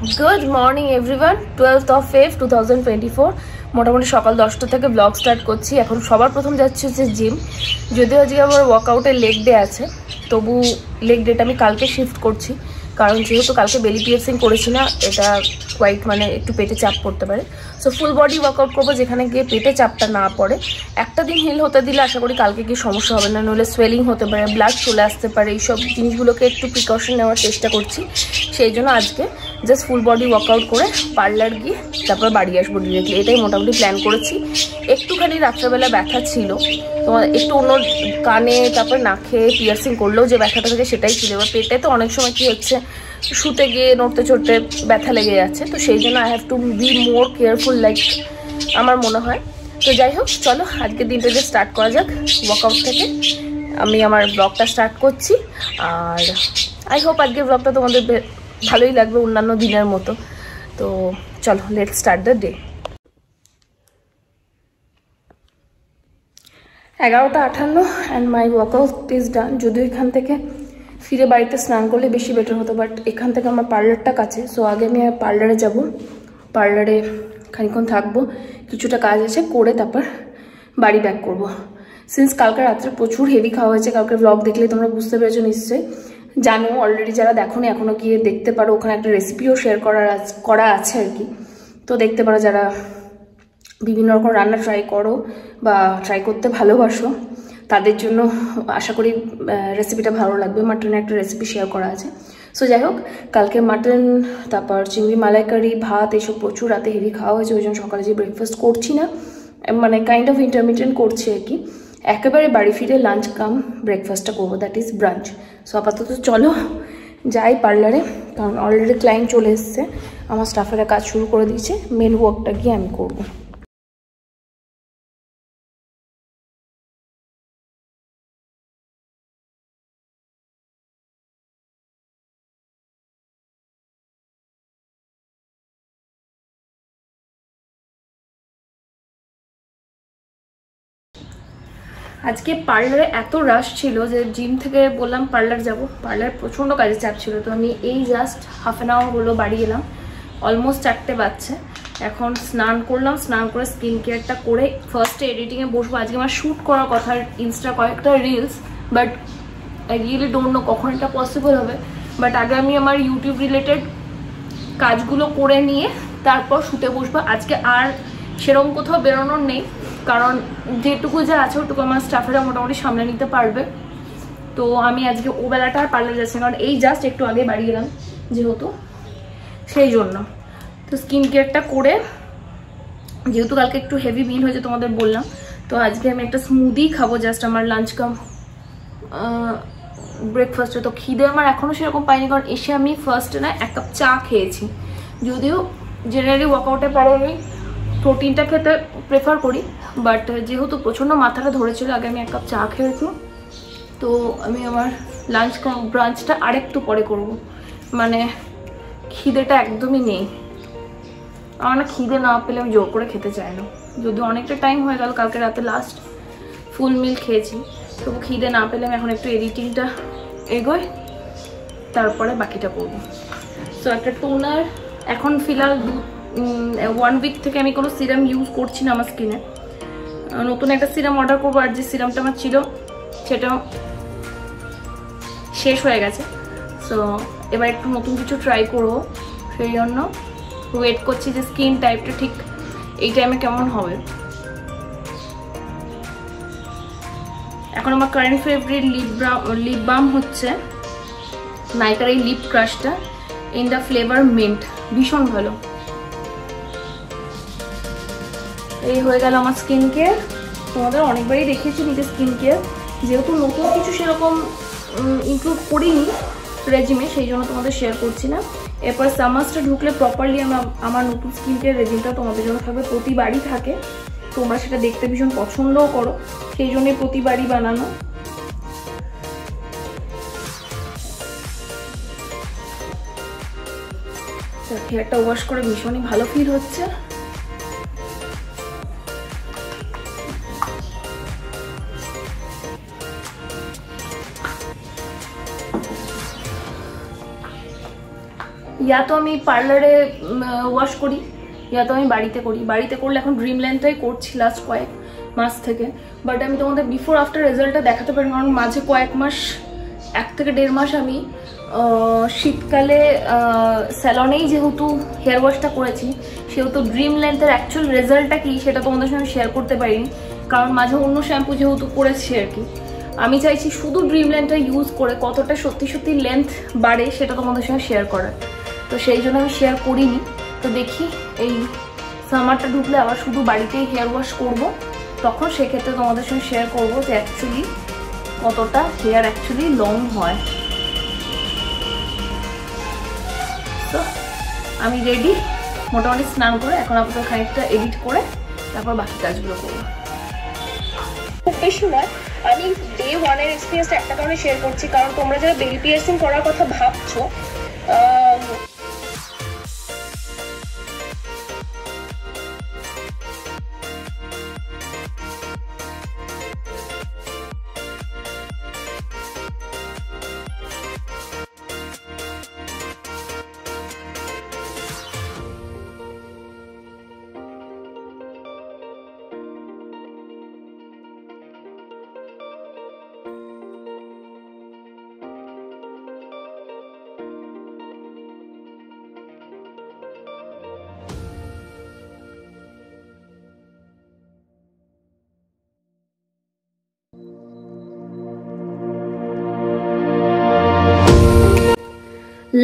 Good morning everyone. 12th of Feb 2024 মোটামুটি সকাল 10টা থেকে ব্লগ স্টার্ট করছি। এখন সবার প্রথম যাচ্ছে হচ্ছে জিম। যদিও আজকে আমার ওয়ার্কআউটের লেগ ডে আছে, তবু লেগ ডেটা আমি কালকে শিফট করছি, কারণ যেহেতু কালকে বেলি পিয়ার্সিং করেছি না, এটা কোয়াইট একটু পেটে চাপ পড়তে পারে। সো ফুল বডি ওয়ার্কআউট করবো যেখানে গিয়ে পেটে চাপটা না পড়ে। একটা দিন হিল হতে দিলে আশা করি কালকে গিয়ে সমস্যা হবে না, নইলে সোয়েলিং হতে পারে, ব্লাড চলে আসতে পারে। এইসব জিনিসগুলোকে একটু প্রিকশন নেওয়ার চেষ্টা করছি। সেই জন্য আজকে জাস্ট ফুল বডি ওয়ার্কআউট করে পার্লার গিয়ে তারপর বাড়ি আসবো ডিরেক্টলি, এটাই মোটামুটি প্ল্যান করেছি। একটুখানি রাত্রেবেলা ব্যথা ছিল, তোমার একটু অন্য কানে তারপর নাকে পিয়ার্সিং করলেও যে ব্যথাটা থাকে সেটাই ছিল। এবার পেটে তো অনেক সময় কী হচ্ছে, শুতে গিয়ে নড়তে চড়তে ব্যথা লেগে যাচ্ছে, তো সেই জন্য I have to be more careful like আমার মনে হয়। তো যাই হোক, চলো আজকের দিনটা যে স্টার্ট করা যাক। ওয়ার্কআউট থেকে আমি আমার ব্লগটা স্টার্ট করছি, আর আই হোপ আজকের ব্লগটা তোমাদের ভালোই লাগবে অন্যান্য দিনের মতো। তো চলো, let's start the day. 11:58 and my workout is done. যদিও এখান থেকে ফিরে বাড়িতে স্নান করলে বেশি বেটার হতো, বাট এখান থেকে আমার পার্লারটা কাছে। সো আগে আমি পার্লারে যাব, পার্লারে খানিক্ষণ থাকবো, কিছুটা কাজ আছে করে তারপর বাড়ি ব্যাক করবো। সিন্স কালকে রাত্রে প্রচুর হেভি খাওয়া হয়েছে, কালকে ব্লগ দেখলে তোমরা বুঝতে পেরেছো নিশ্চয়ই, জানো অলরেডি। যারা দেখোনি এখনও গিয়ে দেখতে পারো, ওখানে একটা রেসিপিও শেয়ার করা আছে আর কি। তো দেখতে পারো যারা বিভিন্ন রকম রান্না ট্রাই করো বা ট্রাই করতে ভালোবাসো, তাদের জন্য আশা করি রেসিপিটা ভালো লাগবে। মাটনের একটা রেসিপি শেয়ার করা আছে। সো যাই হোক, কালকে মাটন, তারপর চিংড়ি মালাইকারি, ভাত, এসব প্রচুর রাতে হেভি খাওয়া হয়েছে। ওই জন্য সকালে যে ব্রেকফাস্ট করছি না, কাইন্ড অফ ইন্টারমিডিয়েন্ট করছি আর কি। একেবারে বাড়ি ফিরে লাঞ্চ কাম ব্রেকফাস্টটা করবো, দ্যাট ইজ ব্রাঞ্চ। সো আপাতত চলো যাই পার্লারে, কারণ অলরেডি ক্লায়েন্ট চলে এসছে, আমার স্টাফেরা কাজ শুরু করে দিয়েছে, মেন ওয়ার্কটা গিয়ে আমি করবো। আজকে পার্লারে এত রাশ ছিল যে জিম থেকে বললাম পার্লার যাব, পার্লার প্রচণ্ড কাজের চাপ ছিল। তো আমি এই জাস্ট হাফ অ্যান আওয়ার হলো বাড়ি এলাম, অলমোস্ট 4টে বাজছে। এখন স্নান করলাম, স্নান করে স্কিন কেয়ারটা করে ফার্স্টে এডিটিংয়ে বসবো। আজকে আমার শ্যুট করার কথা ইনস্টা কয়েকটা reels, but I really don't know কখন এটা পসিবল হবে। বাট আগে আমি আমার ইউটিউব রিলেটেড কাজগুলো করে নিয়ে তারপর শুতে বসবো। আজকে আর সেরকম কোথাও বেরোনোর নেই, কারণ যেটুকু যা আছে ওটুকু আমার স্টাফেরা মোটামুটি সামলে নিতে পারবে। তো আমি আজকে ও বেলাটা আর পার্লার যাচ্ছি, কারণ এই জাস্ট একটু আগে বাড়ি গেলাম যেহেতু, সেই জন্য। তো স্কিন কেয়ারটা করে, যেহেতু কালকে একটু হেভি মিল হয়েছে তোমাদের বললাম, তো আজকে আমি একটা স্মুদি খাবো জাস্ট আমার লাঞ্চ কাম ব্রেকফাস্টে। তো খিদে আমার এখনও সেরকম পাইনি, কারণ এসে আমি ফার্স্টে না 1 কাপ চা খেয়েছি। যদিও জেনারেলি ওয়ার্কআউটের পরে আমি প্রোটিনটা খেতে প্রেফার করি, বাট যেহেতু প্রচণ্ড মাথাটা ধরেছিল, আগে আমি 1 কাপ চা খেয়েছি। তো আমি আমার লাঞ্চ ব্রাঞ্চটা আরেকটু পরে করব, খিদেটা একদমই নেই আমার। না খিদে না পেলে আমি জোর করে খেতে চাই না, যদিও অনেকটা টাইম হয়ে গেল, কালকে রাতে লাস্ট ফুল মিল খেয়েছি। তবু খিদে না পেলে আমি এখন একটু এডিটিংটা এগোই, তারপরে বাকিটা করবো। তো একটা টোনার, এখন ফিলহাল 1 উইক থেকে আমি কোনো সিরাম ইউজ করছি না আমার স্কিনে। নতুন একটা সিরাম অর্ডার করবো, আর যে সিরামটা আমার ছিল সেটা শেষ হয়ে গেছে। সো এবার একটু নতুন কিছু ট্রাই করবো, সেই জন্য ওয়েট করছি যে স্কিন টাইপটা ঠিক এই টাইমে কেমন হবে। এখন আমার কারেন্ট ফেভারিট লিপ বাম হচ্ছে নাইকার এই লিপ ক্রাশটা ইন দ্য ফ্লেভার মিন্ট, ভীষণ ভালো। এই হয়ে গেল আমার স্কিন কেয়ার। তোমাদের অনেকবারই দেখিয়েছি নিজের স্কিন কেয়ার, যেহেতু নতুন কিছু সেরকম ইমপ্রুভ করিনি রেজিমে, সেই জন্য তোমাদের শেয়ার করছি না। এরপর সামার্সটা ঢুকলে প্রপারলি আমার নতুন স্কিন কেয়ার রেজিমটা তোমাদের জন্য থাকবে, প্রতিবারই থাকে। তোমরা সেটা দেখতে ভীষণ পছন্দও করো, সেই জন্যই প্রতিবারই বানানো। হেয়ারটা ওয়াশ করে ভীষণই ভালো ফিল হচ্ছে। ইয়া তো আমি পার্লারে ওয়াশ করি, ইয়া তো আমি বাড়িতে করি। বাড়িতে করলে এখন ড্রিম ল্যান্ডটাই করছি লাস্ট কয়েক মাস থেকে। বাট আমি তোমাদের বিফোর আফটার রেজাল্টটা দেখাতে পারি, কারণ মাঝে কয়েক মাস, 1 থেকে 1.5 মাস আমি শীতকালে স্যালনেই যেহেতু হেয়ার ওয়াশটা করেছি, সেহেতু ড্রিম ল্যান্ডের অ্যাকচুয়াল রেজাল্টটা কি সেটা তোমাদের সঙ্গে শেয়ার করতে পারিনি, কারণ মাঝে অন্য শ্যাম্পু যেহেতু করেছি আর কি। আমি চাইছি শুধু ড্রিম ল্যান্ডটা ইউজ করে কতটা সত্যি সত্যি লেন্থ বাড়ে সেটা তোমাদের সঙ্গে শেয়ার করার, তো সেই জন্য আমি শেয়ার করিনি। তো দেখি এই সামারটা ঢুকলে আবার শুধু বাড়িতেই হেয়ার ওয়াশ করবো, তখন সেক্ষেত্রে তোমাদের সঙ্গে শেয়ার করবো যে অ্যাকচুয়ালি কতটা হেয়ার অ্যাকচুয়ালি লং হয়। তো আমি রেডি, মোটামুটি স্নান করে এখন আপনাদের খানিকটা এডিট করে তারপর বাকি কাজগুলো করবো। খুব বেশি নয়, আমি ডে 1 এর এক্সপিরিয়েন্স একটা কারণে শেয়ার করছি, কারণ তোমরা যারা বেবি পিয়ার্সিং করার কথা ভাবছো,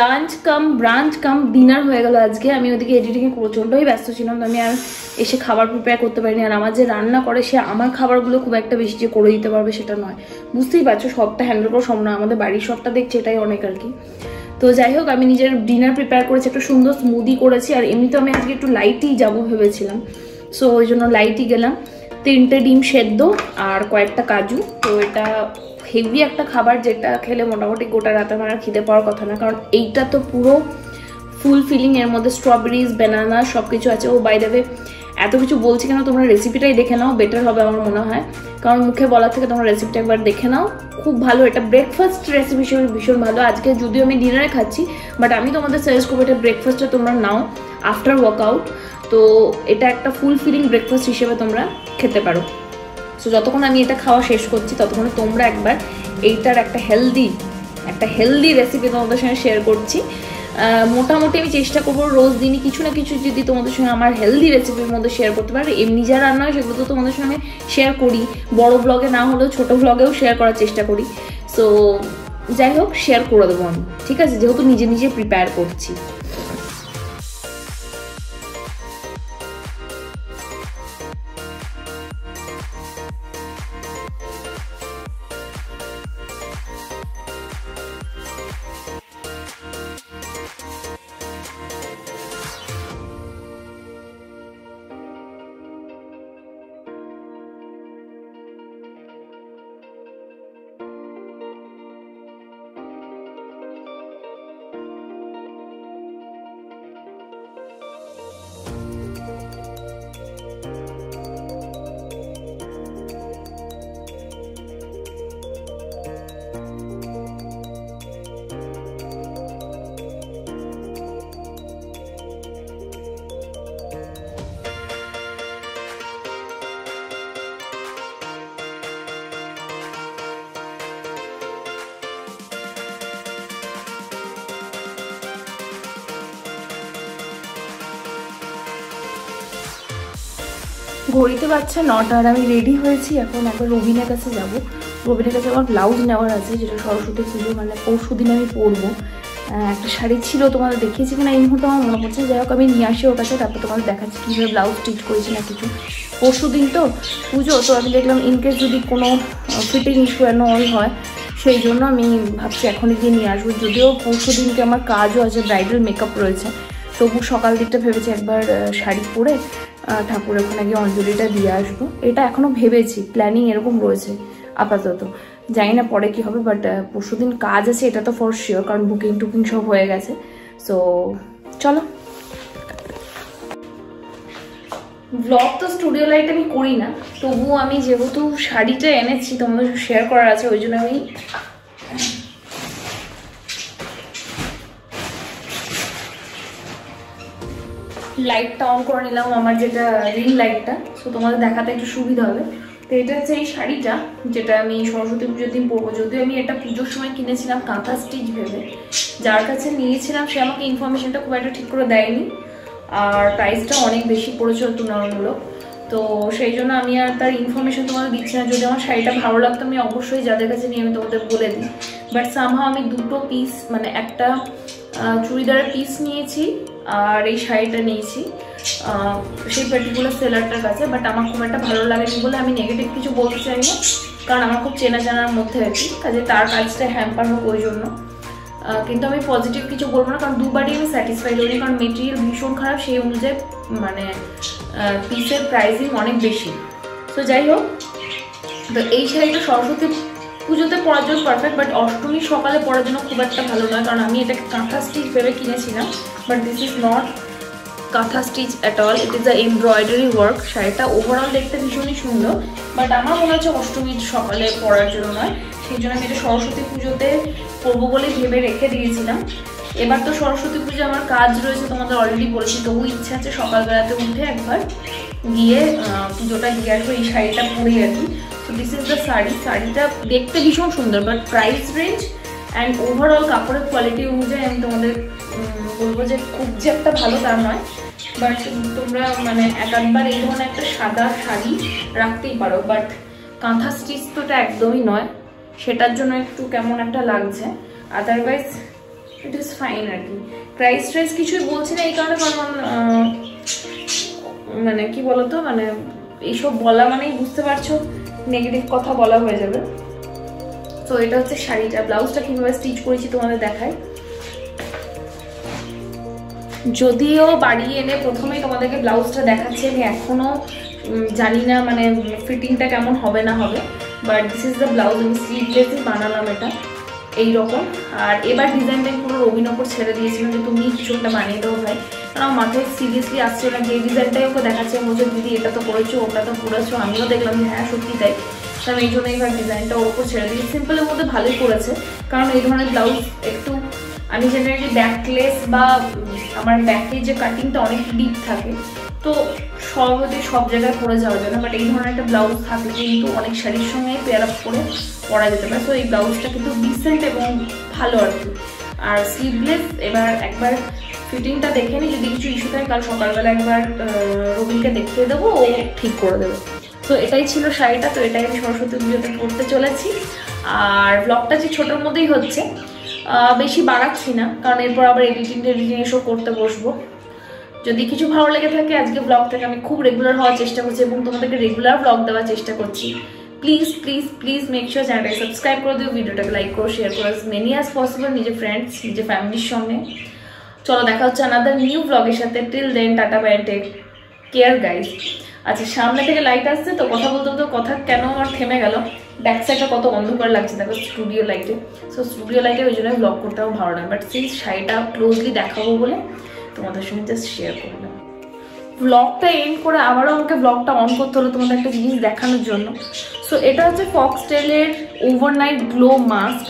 লাঞ্চ কাম ব্রাঞ্চ কাম ডিনার হয়ে গেল আজকে। আমি ওদিকে এডিটিংয়ে প্রচণ্ডই ব্যস্ত ছিলাম, তো আমি আর এসে খাবার প্রিপেয়ার করতে পারিনি। আর আমার যে রান্না করে সে আমার খাবারগুলো খুব একটা বেশি যে করে দিতে পারবে সেটা নয়, বুঝতেই পারছো, সবটা হ্যান্ডেল করা সম্ভব নয়, আমাদের বাড়ির সবটা দেখছে এটাই অনেক আর কি। তো যাই হোক, আমি নিজের ডিনার প্রিপেয়ার করেছি, একটা সুন্দর স্মুদি করেছি। আর এমনিতে আমি আজকে একটু লাইটই যাবো ভেবেছিলাম, সো ওই জন্য লাইটই গেলাম। 3টে ডিম সেদ্ধ আর কয়েকটা কাজু। তো এটা হেভি একটা খাবার, যেটা খেলে মোটামুটি গোটা রাতে আমার আর খিদে পাওয়ার কথা না, কারণ এইটা তো পুরো ফুল ফিলিং। এর মধ্যে স্ট্রবেরিজ, ব্যানানা সব কিছু আছে। ও বাই দ্য ওয়ে, এত কিছু বলছি কেন, তোমরা রেসিপিটাই দেখে নাও, বেটার হবে আমার মনে হয়, কারণ মুখে বলার থেকে তোমরা রেসিপিটা একবার দেখে নাও, খুব ভালো। এটা ব্রেকফাস্ট রেসিপি হিসেবে ভীষণ ভালো। আজকে যদিও আমি ডিনারে খাচ্ছি, বাট আমি তোমাদের সাজেস্ট করবো এটা ব্রেকফাস্টে তোমরা নাও আফটার ওয়ার্কআউট। তো এটা একটা ফুল ফিলিং ব্রেকফাস্ট হিসেবে তোমরা খেতে পারো। সো যতক্ষণ আমি এটা খাওয়া শেষ করছি ততক্ষণ তোমরা একবার এইটার একটা হেলদি রেসিপি তোমাদের সঙ্গে শেয়ার করছি। মোটামুটি আমি চেষ্টা করবো রোজ দিনই কিছু না কিছু যদি তোমাদের সঙ্গে আমার হেলদি রেসিপির মধ্যে শেয়ার করতে পারি। এমনি যা রান্না হয় সেগুলো তো তোমাদের সঙ্গে শেয়ার করি, বড় ব্লগে না হলেও ছোট ব্লগেও শেয়ার করার চেষ্টা করি। সো যাই হোক, শেয়ার করে দেবো আমি, ঠিক আছে, যেহেতু নিজে নিজে প্রিপেয়ার করছি। ঘড়িতে বাজছে 9টা, আর আমি রেডি হয়েছি। এখন একবার রবিনের কাছে যাব। রবিনের কাছে আমার ব্লাউজ নেওয়ার আছে, যেটা সরস্বতী পুজো মানে পরশু দিন আমি পরবো। একটা শাড়ি ছিল, তোমাদের দেখিয়েছি কিনা এই মুহূর্তে আমার মনে পড়ছে। যাই হোক, আমি নিয়ে আসি ওর কাছে, তারপর তোমাদের দেখাচ্ছি কীভাবে ব্লাউজ স্টিচ করেছি না কিছু। পরশু দিন তো পুজো, তো আমি দেখলাম ইনকেস যদি কোনো ফিটিং ইস্যু অল হয়, সেই জন্য আমি ভাবছি এখনই গিয়ে নিয়ে আসবো। যদিও পরশু দিনকে আমার কাজও আছে, ব্রাইডাল মেকআপ রয়েছে, তবু সকাল দিকটা ভেবেছি একবার শাড়ি পরে ঠাকুরের ওখানে গিয়ে অঞ্জলিটা দিয়ে আসবো। এটা এখনও ভেবেছি, প্ল্যানিং এরকম রয়েছে আপাতত, জানি না পরে কি হবে। বাট পরশুদিন কাজ আছে এটা তো ফর শিওর, কারণ বুকিং টুকিং সব হয়ে গেছে। সো চলো, ব্লগ তো স্টুডিও লাইট আমি করি না, তবুও আমি যেহেতু শাড়িটা এনেছি তোমাদের শেয়ার করার আছে, ওই জন্য আমি লাইটটা অন করে নিলাম, আমার যেটা রিং লাইটটা, সো তোমাদের দেখাতে একটু সুবিধা হবে। তো এটা হচ্ছে এই শাড়িটা, যেটা আমি সরস্বতী পুজোর দিন পরবো। যদিও আমি এটা পুজোর সময় কিনেছিলাম কাঁথা স্টিচ ভেবে, যার কাছে নিয়েছিলাম সে আমাকে ইনফরমেশনটা খুব একটা ঠিক করে দেয়নি, আর প্রাইসটা অনেক বেশি পড়েছিল তুলনামূলক। তো সেই জন্য আমি আর তার ইনফরমেশন তোমাদের দিচ্ছি না। যদি আমার শাড়িটা ভালো লাগতো আমি অবশ্যই যাদের কাছে নিয়ে আমি তোমাদের বলে দিই, বাট সামহাও আমি দুটো পিস, মানে একটা চুড়িদারের পিস নিয়েছি আর এই শাড়িটা নিয়েছি সেই পার্টিকুলার সেলারটার কাছে। বাট আমার খুব একটা ভালো লাগেনি বলে আমি নেগেটিভ কিছু বলতে চাই না, কারণ আমার খুব চেনা জানার মধ্যে আর কি, কাজে তার কাজটা হ্যাম্পার হোক ওই জন্য। কিন্তু আমি পজিটিভ কিছু বলবো না, কারণ দুবারই আমি স্যাটিসফাইড হইনি, কারণ মেটেরিয়াল ভীষণ খারাপ, সেই অনুযায়ী মানে পিসের প্রাইসিং অনেক বেশি। তো যাই হোক, তো এই শাড়িটা সরস্বতী পুজোতে পরার জন্য পারফেক্ট, বাট অষ্টমীর সকালে পরার জন্য খুব একটা ভালো নয়, কারণ আমি এটাকে কাঁথা স্টিচ ভেবে কিনেছিলাম, বাট দিস ইজ নট কাঁথা stitch at all, it is a embroidery work. শাড়িটা ওভারঅল দেখতে ভীষণই সুন্দর, বাট আমার মনে হচ্ছে অষ্টমীর সকালে পরার জন্য নয়, সেই জন্য আমি এটা সরস্বতী পুজোতে পরবো বলে ভেবে রেখে দিয়েছিলাম। এবার তো সরস্বতী পুজো আমার কাজ রয়েছে, তোমাদের অলরেডি বলেছি, তবু ইচ্ছা আছে সকালবেলাতে উঠে একবার গিয়ে পুজোটা দিয়ে আসবো এই শাড়িটা পরেই আর কি। তো দিস ইজ দ্য শাড়ি। শাড়িটা দেখতে ভীষণ সুন্দর, but price range and overall কাপড়ের কোয়ালিটি অনুযায়ী আমি তোমাদের বলবো যে খুব যে একটা ভালো তা নয়, বাট তোমরা মানে একবার এই ধরনের একটা সাদা শাড়ি রাখতেই পারো, বাট কাঁথা স্টিচ তো এটা একদমই নয়, সেটার জন্য একটু কেমন একটা লাগছে। আদারওয়াইজ ইট ইজ ফাইন আর কি। প্রাইস ট্রাইস কিছুই বলছি না এই কারণে, কারণ মানে কি বলতো, মানে এইসব বলা মানেই বুঝতে পারছো নেগেটিভ কথা বলা হয়ে যাবে। তো এটা হচ্ছে শাড়িটা। ব্লাউজটা কিভাবে স্টিচ করেছি তোমাদের দেখাই। যদিও বাড়ি এনে প্রথমেই তোমাদেরকে ব্লাউজটা দেখাচ্ছি, আমি এখনো জানি না মানে ফিটিংটা কেমন হবে না হবে, but this is the blouse. আমি স্লিভলেসই বানালাম এটা এইরকম। আর এবার ডিজাইনটা পুরো রবির ওপর ছেড়ে দিয়েছিলাম যে তুমি কিছু একটা বানিয়ে দাও ভাই, কারণ আমার মাথায় সিরিয়াসলি আসছে না যে এই ডিজাইনটাই ওকে দেখাচ্ছে, বলছে দিদি এটা তো করেছো ওটা তো করেছো। আমিও দেখলাম যে হ্যাঁ সত্যি তাই, কারণ এই জন্য এবার ডিজাইনটা ওর ওপর ছেড়ে দিই। সিম্পলের মধ্যে ভালোই করেছে, কারণ এই ধরনের ব্লাউজ একটু আমি জেনারেলি ব্যাকলেস বা আমার ব্যাকে যে কাটিংটা অনেক ডিপ থাকে, তো সহজে সব জায়গায় পরে যাওয়া যায় না, বাট এই ধরনের একটা ব্লাউজ থাকলে কিন্তু অনেক শাড়ির সঙ্গে পেয়ার আপ করে পরা যেতে পারে। তো এই ব্লাউজটা কিন্তু ডিসেন্ট এবং ভালো আর কি। আর স্লিভলেস এবার একবার ফিটিংটা দেখে নিই, যদি কিছু ইস্যু থাকে কাল সকালবেলা একবার রবিকে দেখতে দেবো, ও ঠিক করে দেবে। তো এটাই ছিল শাড়িটা। তো এটাই আমি সরস্বতী পুজোতে পরতে চলেছি। আর ব্লগটা যে ছোটোর মধ্যেই হচ্ছে, বেশি বাড়াচ্ছি না, কারণ এরপর আবার এডিটিং এসব করতে বসবো। যদি কিছু ভালো লেগে থাকে আজকে ব্লগটাকে আমি খুব রেগুলার হওয়ার চেষ্টা করছি এবং তোমাদেরকে রেগুলার ব্লগ দেওয়ার চেষ্টা করছি। Please please please make sure চ্যানেলটাকে সাবস্ক্রাইব করে দিও, ভিডিওটাকে লাইক করো, শেয়ার করো অ্যাজ মেনি অ্যাজ পসিবল নিজের ফ্রেন্ডস নিজের ফ্যামিলির সঙ্গে। চলো দেখা হচ্ছে আনাদার নিউ ব্লগের সাথে। Till then tata bye, take care guys. আচ্ছা, সামনে থেকে লাইট আসছে তো কথা বলতে বলতে কথা কেন আমার থেমে গেল। ব্যাক সাইডটা কত অন্ধকার লাগছে দেখো স্টুডিও লাইটে। সো স্টুডিও লাইটে ওই জন্য ব্লগ করতে আমার ভালো লাগে, বাট সেই শাড়িটা ক্লোজলি দেখাবো বলে তোমাদের সঙ্গে জাস্ট শেয়ার করলাম। ব্লগটা এন্ড করে আবারও আমাকে ব্লগটা অন করতে হলো তোমাদের একটা জিনিস দেখানোর জন্য। সো এটা হচ্ছে ফক্সটেলের ওভারনাইট গ্লো মাস্ক।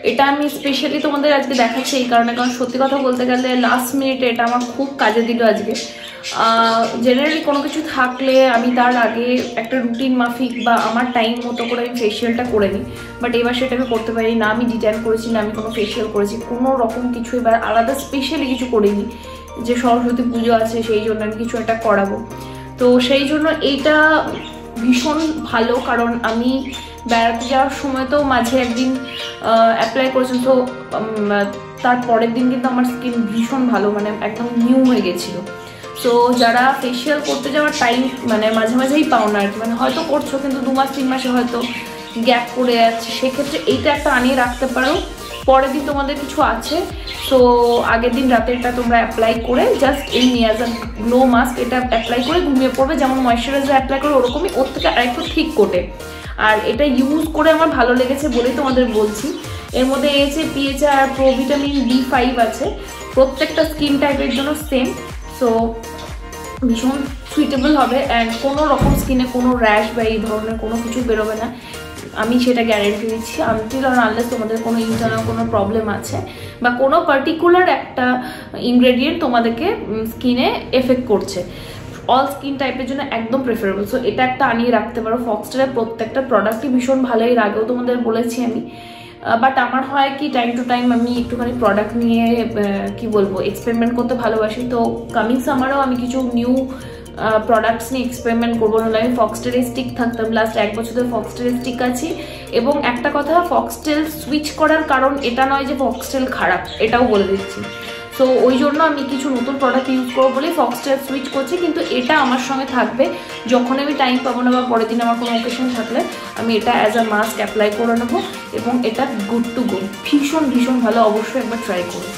এটা আমি স্পেশালি তোমাদের আজকে দেখাচ্ছি এই কারণে, কারণ সত্যি কথা বলতে গেলে লাস্ট মিনিটে এটা আমার খুব কাজে দিল আজকে। জেনারেলি কোনো কিছু থাকলে আমি তার আগে একটা রুটিন মাফিক বা আমার টাইম মতো করে আমি ফেসিয়ালটা করে নিই, বাট এবার সেটা আমি করতে পারি না। আমি ডিজাইন করেছি না আমি কোনো ফেসিয়াল করেছি, কোনো রকম কিছু এবার আলাদা স্পেশালি কিছু করিনি যে সরস্বতী পুজো আছে সেই জন্য আমি কিছু একটা করাবো। তো সেই জন্য এইটা ভীষণ ভালো, কারণ আমি বেড়াতে যাওয়ার সময় তো মাঝে একদিন অ্যাপ্লাই করেছিলাম, তো তার পরের দিন কিন্তু আমার স্কিন ভীষণ ভালো, মানে একদম নিউ হয়ে গেছিলো। সো যারা ফেসিয়াল করতে যাওয়ার টাইম মানে মাঝে মাঝেই পাও না আর কি, মানে হয়তো করছো কিন্তু 2 মাস 3 মাসে হয়তো গ্যাপ পড়ে যাচ্ছে, সেক্ষেত্রে এইটা একটা আনিয়ে রাখতে পারো। পরের দিন তোমাদের কিছু আছে, সো আগের দিন রাতেরটা তোমরা অ্যাপ্লাই করে জাস্ট এই নিয়াজা গ্লো মাস্ক এটা অ্যাপ্লাই করে ঘুমিয়ে পড়বে, যেমন ময়শ্চারাইজার অ্যাপ্লাই করে ওরকমই, ওর থেকে আরেকটু ঠিক কোটে। আর এটা ইউজ করে আমার ভালো লেগেছে বলেই তোমাদের বলছি। এর মধ্যে AHA আর প্রোভিটামিন B5 আছে, প্রত্যেকটা স্কিন টাইপের জন্য সেম। সো ভীষণ সুইটেবল হবে, অ্যান্ড কোনো রকম স্কিনে কোনো র্যাশ বা এই ধরনের কোনো কিছু বেরোবে না। আমি সেটা গ্যারেন্টি দিচ্ছি। আনটিল আর আনলেস তোমাদের কোনো ইন্টারনাল কোনো প্রবলেম আছে বা কোনো পার্টিকুলার একটা ইনগ্রেডিয়েন্ট তোমাদেরকে স্কিনে এফেক্ট করছে, অল স্কিন টাইপের জন্য একদম প্রেফারেবল। সো এটা একটা আনিয়ে রাখতে পারো। ফক্সটেলের প্রত্যেকটা প্রোডাক্টই ভীষণ ভালো, এর আগেও তোমাদের বলেছি আমি। বাট আমার হয় কি টাইম টু টাইম আমি একটুখানি প্রোডাক্ট নিয়ে কি বলবো এক্সপেরিমেন্ট করতে ভালোবাসি। তো কামিং সামারেও আমি কিছু নিউ প্রোডাক্টস নিয়ে এক্সপেরিমেন্ট করবো। নাহলে আমি ফক্সটেলে স্টিক থাকতাম, লাস্ট 1 বছর ধরে ফক্সটেলে স্টিক আছি। এবং একটা কথা, ফক্সটেল সুইচ করার কারণ এটা নয় যে ফক্সটেল খারাপ, এটাও বলে দিচ্ছি। সো ওই জন্য আমি কিছু নতুন প্রোডাক্ট ইউজ করবো বলেই ফক্সটেল সুইচ করছি। কিন্তু এটা আমার সঙ্গে থাকবে, যখন আমি টাইম পাবো না বা পরের দিন আমার কোনো অকেশন থাকলে আমি এটা অ্যাজ আ মাস্ক অ্যাপ্লাই করে নেবো। এবং এটা গুড টু গো, ভীষণ ভীষণ ভালো, অবশ্যই একবার ট্রাই করবো।